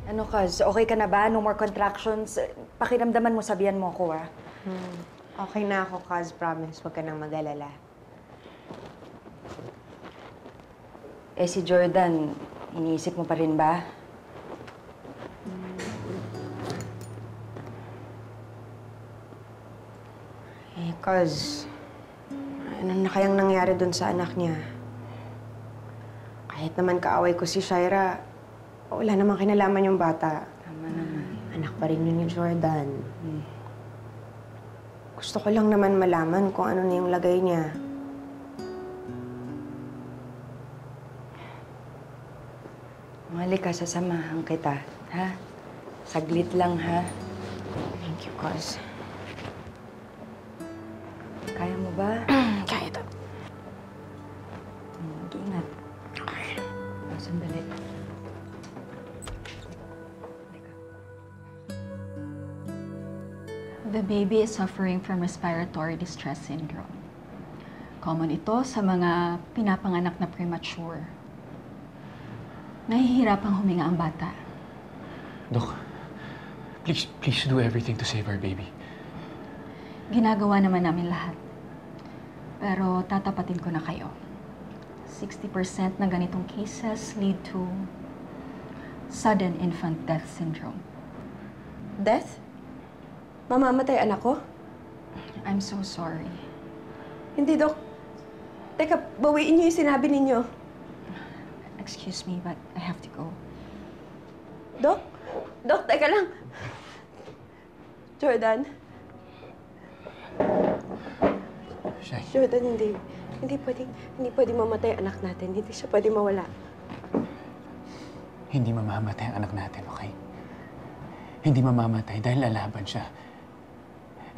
Ano, Kaz? Okay ka na ba? No more contractions? Pakiramdaman mo, sabihan mo ako, ah. Okay na ako, Kaz. Promise, huwag ka nang mag-alala. Eh, si Jordan, iniisip mo pa rin ba? Eh, Kaz, ano na kayang nangyari dun sa anak niya? Kahit naman kaaway ko si Shaira, wala namang kinalaman yung bata. Tama naman. Anak pa rin yun ni Jordan. Gusto ko lang naman malaman kung ano na yung lagay niya. Halika, sasamahan kita, ha? Saglit lang, ha? Thank you, Kaz. Kaya mo ba? Kaya to. Mag-ingat. Okay. Sandali. The baby is suffering from respiratory distress syndrome. Common ito sa mga pinapanganak na premature. Nahihirapang huminga ang bata. Dok, please do everything to save our baby. Ginagawa naman namin lahat. Pero tatapatin ko na kayo. 60% ng ganitong cases lead to sudden infant death syndrome. Death? Mamamatay anak ko? I'm so sorry. Hindi, Dok. Teka, bawiin niyo yung sinabi ninyo. Excuse me, but I have to go. Dok? Dok, teka lang. Jordan? Shay, Jordan, hindi. Hindi pwedeng mamatay ang anak natin. Hindi siya pwedeng mawala. hindi mamamatay ang anak natin, okay? Hindi mamamatay dahil lalaban siya.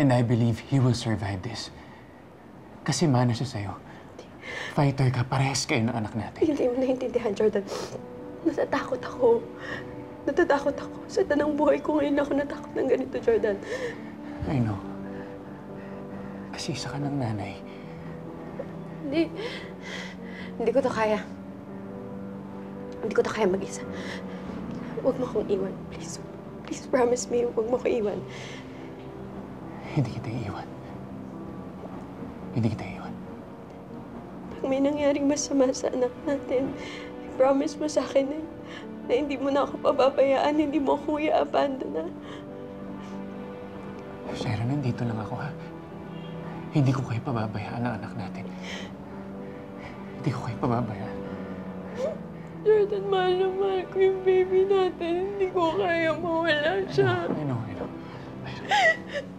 And I believe he will survive this. Kasi mana siya sa'yo. Fighter ka, parehas kayo ng anak natin. Hindi mo naiintindihan, Jordan. Natatakot ako. Natatakot ako. Sa tanang buhay ko ngayon ako natakot ng ganito, Jordan. I know. Kasi isa ka ng nanay. Hindi ko to kaya. Hindi ko to kaya mag-isa. Huwag mo akong iwan, please. Please promise me, huwag mo ko iwan. Hindi kita iiwan. Hindi kita iiwan. Pag may nangyaring masama sa anak natin, promise mo sa akin na hindi mo na ako pababayaan, hindi mo ako i-abandon na. Shaira, nandito lang ako, ha? Hindi ko kayo pababayaan ang anak natin. Hindi ko kayo pababayaan. Jordan, mahal na mahal ko yung baby natin. Hindi ko kaya mawala siya. I know.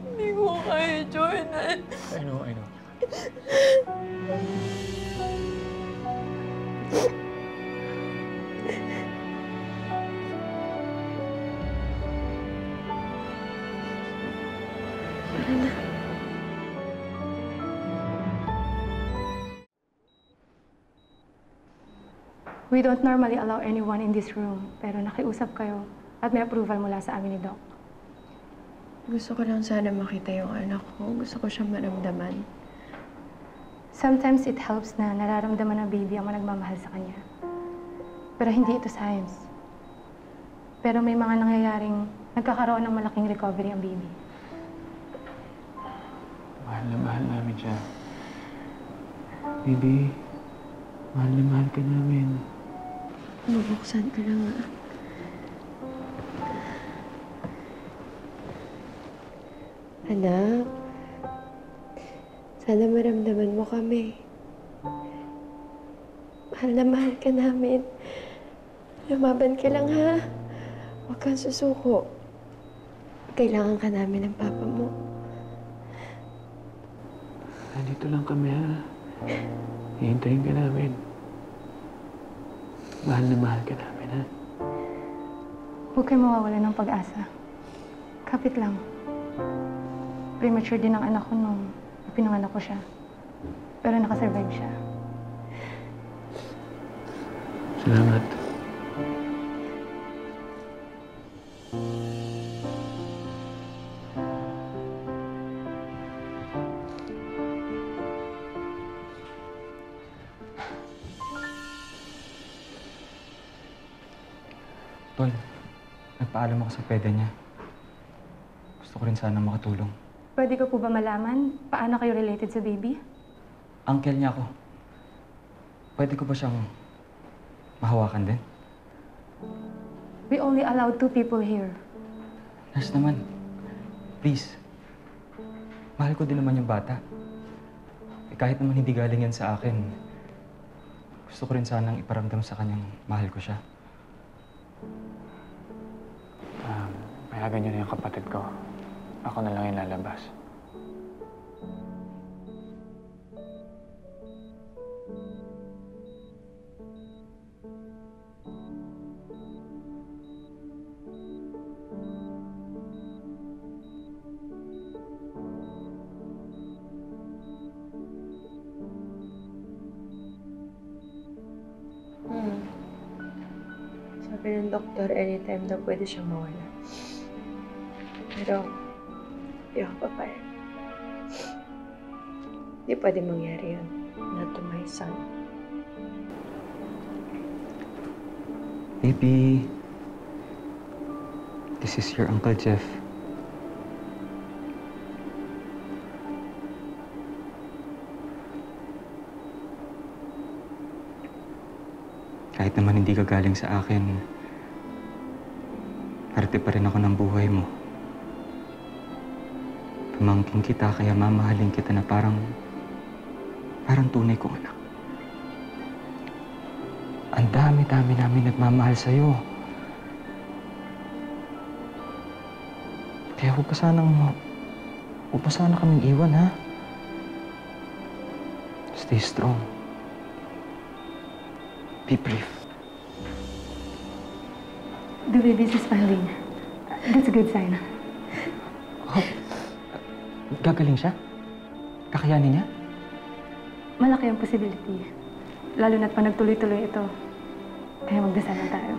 Hindi ko kaya, Jordan. I know. We don't normally allow anyone in this room, pero nakiusap kayo at may approval mula sa amin ni Doc. Gusto ko lang sana makita yung anak ko. Gusto ko siyang maramdaman. Sometimes it helps na nararamdaman ng baby ang nagmamahal sa kanya. Pero hindi ito science. Pero may mga nangyayaring nagkakaroon ng malaking recovery ang baby. Mahal na mahal namin siya. Baby, mahal na mahal ka namin. Bubuksan ka lang, ah. Anak, sana maramdaman mo kami. Mahal na mahal ka namin. Lumaban ka lang, ha? Huwag kang susuko. Kailangan ka namin ng papa mo. Nandito lang kami, ha? Hihintayin ka namin. Mahal na mahal ka namin, ha? Huwag kayo mawawala ng pag-asa. Kapit lang. Premature din ang anak ko nung pinanganak ko siya. Pero nakasurvive siya. Salamat. Tol, Nagpaalam ako sa pwede niya. Gusto ko rin sana makatulong. Pwede ko po ba malaman paano kayo related sa baby? Uncle niya ako. Pwede ko ba siyang mahawakan din? We only allowed 2 people here. Nurse naman, please. Mahal ko din naman yung bata. Kahit naman hindi galing yan sa akin, gusto ko rin sanang iparamdam sa kanyang mahal ko siya. Payagan niyo na yung kapatid ko. Ako na lang yung lalabas. Sabi ng doktor, anytime daw pwede siyang mawala. Pero, hindi ako papayag. Hindi pwede mangyari yun. Not to my son. Baby, this is your Uncle Jeff. Kahit naman hindi ka galing sa akin, parte pa rin ako ng buhay mo. Pamangkin kita, kaya mamahalin kita na parang tunay kong anak. Ang dami-dami namin nagmamahal sa'yo. Kaya huwag pa sana kaming iwan, ha? Stay strong. Be brave. The baby is smiling. That's a good sign. Oh, gagaling siya? Kakayanin niya? Malaki ang possibility. Lalo na't pa nagtuloy-tuloy ito. Kaya magdasal na tayo.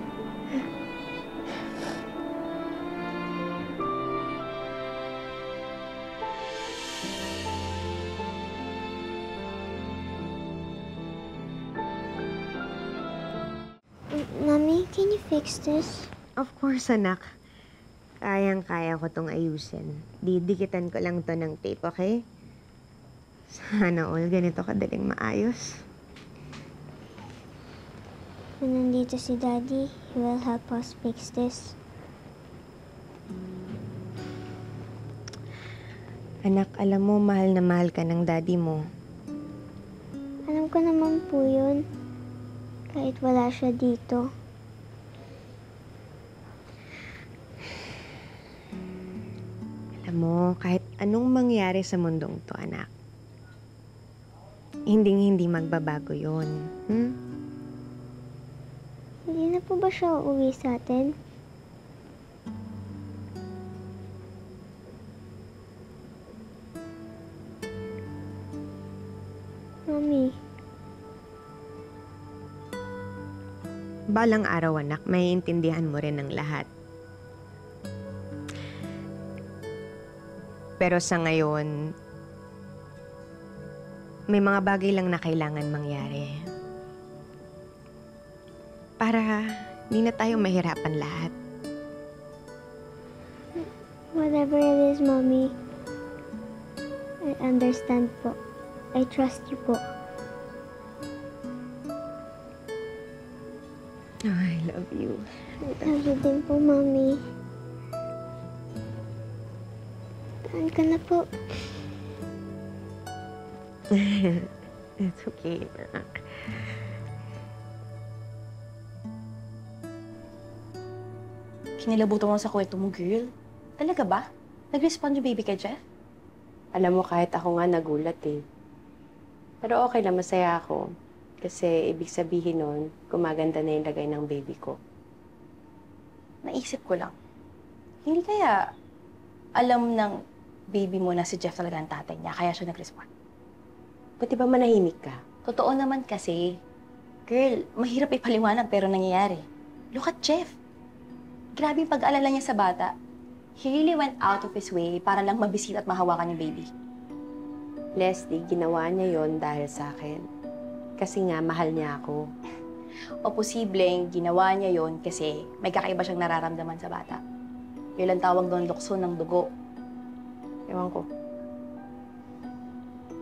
Mommy, can you fix this? Of course, anak. Kayang-kaya ko tong ayusin. Didikitan ko lang to ng tape, okay? Sana all ganito kadaling maayos. When nandito si Daddy, he will help us fix this. Anak, alam mo, mahal na mahal ka ng daddy mo. Alam ko naman po yun. Kahit wala siya dito. Alam mo, kahit anong mangyari sa mundong to, anak, hindi magbabago yun. Hmm? Hindi na po ba siya uuwi sa atin? Mommy, Balang araw, anak, maiintindihan mo rin ang lahat. Pero sa ngayon, may mga bagay lang na kailangan mangyari. Para di na tayo mahirapan lahat. whatever it is, Mommy, I understand po. I trust you po. Oh, I love you. Love you din po, Mommy. Taan ka na po. It's okay, anak. Kinilabutan mo sa kwento mo, girl. Talaga ba? Nag-respond yung baby kay Jeff? Alam mo, kahit ako nga nagulat eh. Pero okay lang, masaya ako. Kasi ibig sabihin nun, gumaganda na yung lagay ng baby ko. Naisip ko lang. Hindi kaya alam ng baby mo na si Jeff talaga ang tatay niya, kaya siya nag-respond. Buti ba manahimik ka? Totoo naman kasi, girl, mahirap ipaliwanag pero nangyayari. Look at Jeff. Grabe yung pag-alala niya sa bata. He really went out of his way para lang mabisita at mahawakan yung baby. Leslie, ginawa niya yon dahil sa akin. Kasi nga, mahal niya ako. O posibleng ginawa niya yon kasi may kakaiba siyang nararamdaman sa bata. Yun lang tawag doon, lukso ng dugo. Ewan ko.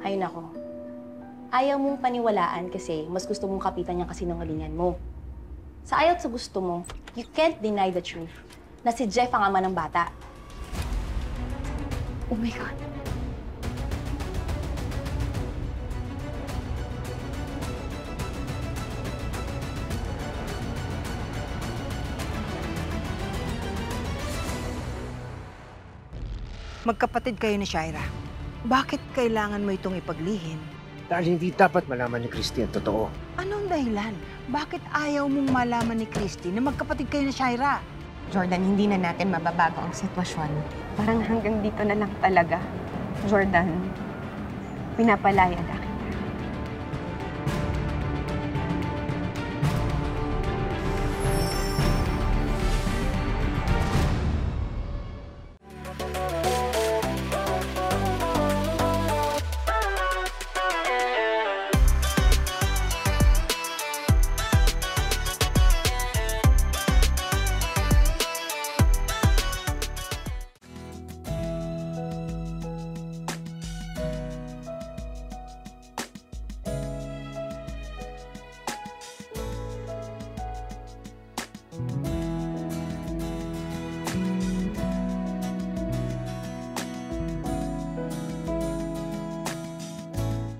Ay nako. Ayaw mong paniwalaan kasi mas gusto mong kapitan yung kasinungalingan mo. Sa ayaw at sa gusto mo, you can't deny the truth na si Jeff ang ama ng bata. Oh my God. Magkapatid kayo ni Shaira. Bakit kailangan mo itong ipaglihim? Dahil hindi dapat malaman ni Christy ang totoo. Anong dahilan? Bakit ayaw mong malaman ni Christy na magkapatid kayo ni Shaira? Jordan, hindi na natin mababago ang sitwasyon. Parang hanggang dito na lang talaga. Jordan, pinapalaya na